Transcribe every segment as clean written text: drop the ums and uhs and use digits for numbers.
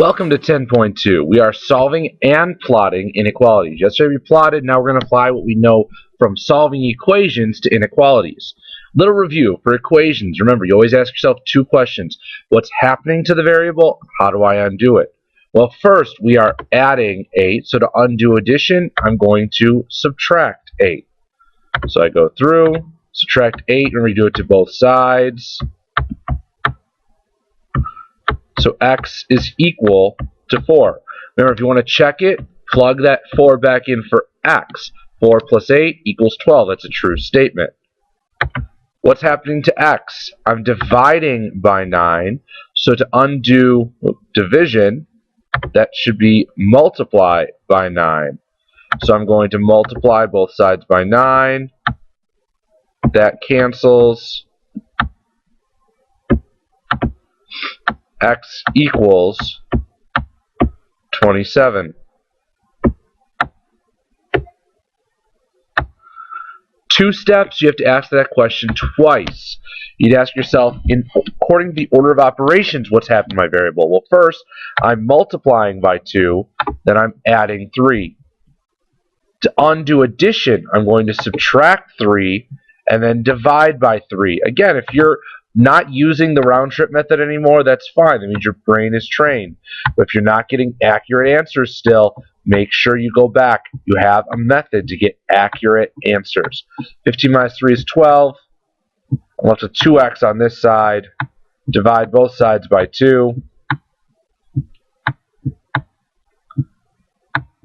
Welcome to 10.2. We are solving and plotting inequalities. Yesterday we plotted, now we're going to apply what we know from solving equations to inequalities. Little review for equations. Remember, you always ask yourself two questions. What's happening to the variable? How do I undo it? Well, first we are adding 8, so to undo addition, I'm going to subtract 8. So I go through, subtract 8, and redo it to both sides. So x is equal to 4. Remember, if you want to check it, plug that 4 back in for x. 4 plus 8 equals 12. That's a true statement. What's happening to x? I'm dividing by 9. So to undo division, that should be multiply by 9. So I'm going to multiply both sides by 9. That cancels. X equals 27. Two steps, you have to ask that question twice. You'd ask yourself, according to the order of operations, what's happened to my variable? Well, first, I'm multiplying by 2, then I'm adding 3. To undo addition, I'm going to subtract 3, and then divide by 3. Again, if you're not using the round trip method anymore, that's fine. That means your brain is trained. But if you're not getting accurate answers still, make sure you go back. You have a method to get accurate answers. 15 minus 3 is 12. I'm left with 2x on this side. Divide both sides by 2.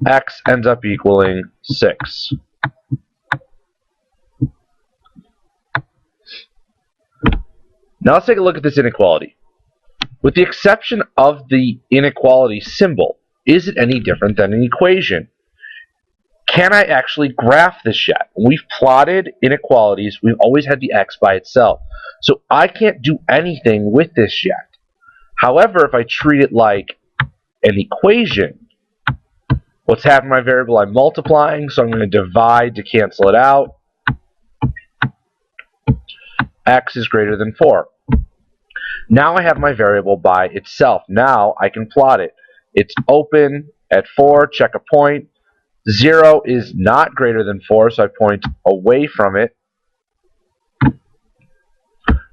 X ends up equaling 6. Now let's take a look at this inequality. With the exception of the inequality symbol, is it any different than an equation? Can I actually graph this yet? When we've plotted inequalities, we've always had the x by itself. So I can't do anything with this yet. However, if I treat it like an equation, what's happening to my variable? I'm multiplying, so I'm going to divide to cancel it out. X is greater than 4. Now I have my variable by itself. Now I can plot it. It's open at 4, check a point. 0 is not greater than 4, so I point away from it.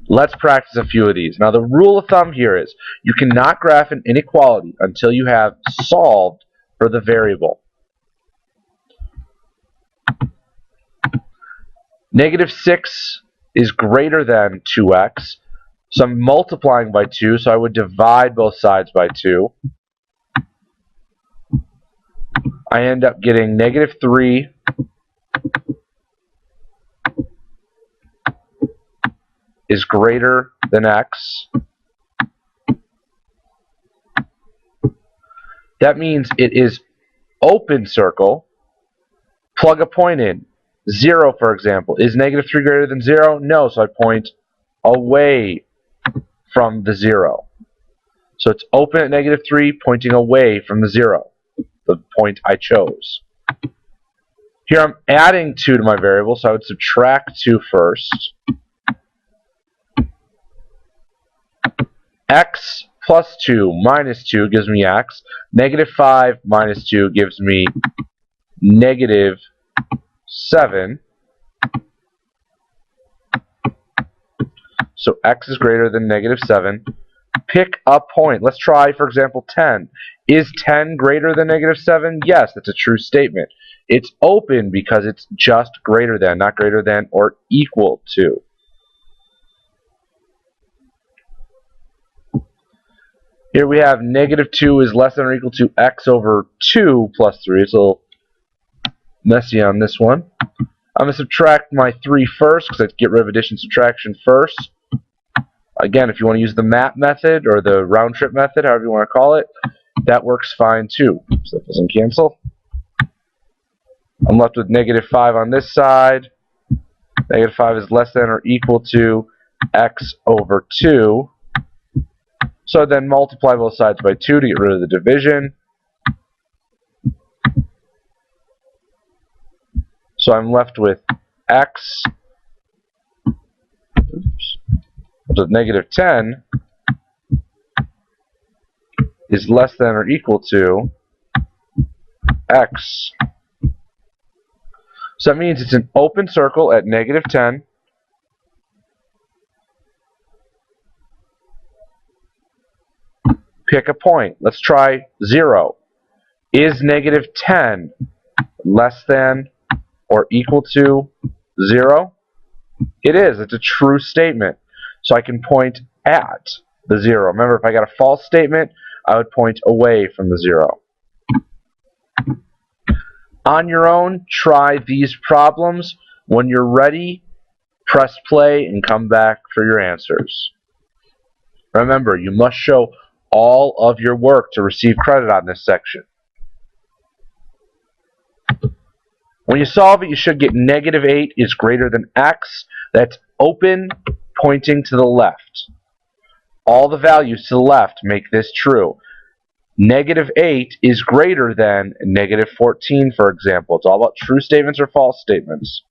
Let's practice a few of these. Now the rule of thumb here is you cannot graph an inequality until you have solved for the variable. -6 is greater than 2x. So I'm multiplying by 2, so I would divide both sides by 2. I end up getting -3 is greater than x. That means it is open circle. Plug a point in. 0, for example. Is -3 greater than 0? No, so I point away from the 0. So it's open at -3, pointing away from the 0, the point I chose. Here I'm adding 2 to my variable, so I would subtract 2 first. X plus 2 minus 2 gives me x. -5 minus 2 gives me -7. So x is greater than -7. Pick a point. Let's try, for example, 10. Is 10 greater than -7? Yes, that's a true statement. It's open because it's just greater than, not greater than or equal to. Here we have -2 is less than or equal to x over 2 plus 3. It's a little messy on this one. I'm going to subtract my 3 first because I get rid of addition subtraction first. Again, if you want to use the map method or the round trip method, however you want to call it, that works fine too. So that doesn't cancel. I'm left with -5 on this side. -5 is less than or equal to x over 2. So then multiply both sides by 2 to get rid of the division. So I'm left with x with -10 is less than or equal to x. So that means it's an open circle at negative 10. Pick a point. Let's try 0. Is negative 10 less than or equal to 0? It is. It's a true statement. So I can point at the 0. Remember, if I got a false statement, I would point away from the 0. On your own, try these problems. When you're ready, press play and come back for your answers. Remember, you must show all of your work to receive credit on this section. When you solve it, you should get negative 8 is greater than x. That's open, pointing to the left. All the values to the left make this true. Negative 8 is greater than negative 14, for example. It's all about true statements or false statements.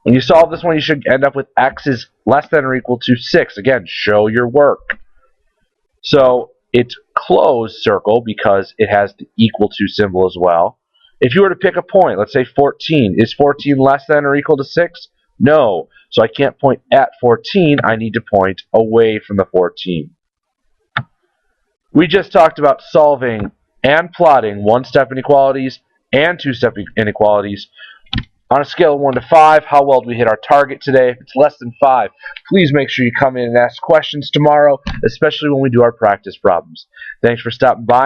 When you solve this one, you should end up with x is less than or equal to 6. Again, show your work. So it's closed circle because it has the equal to symbol as well. If you were to pick a point, let's say 14, is 14 less than or equal to 6? No. So I can't point at 14, I need to point away from the 14. We just talked about solving and plotting one-step inequalities and two-step inequalities. On a scale of 1 to 5, how well do we hit our target today? If it's less than 5, please make sure you come in and ask questions tomorrow, especially when we do our practice problems. Thanks for stopping by.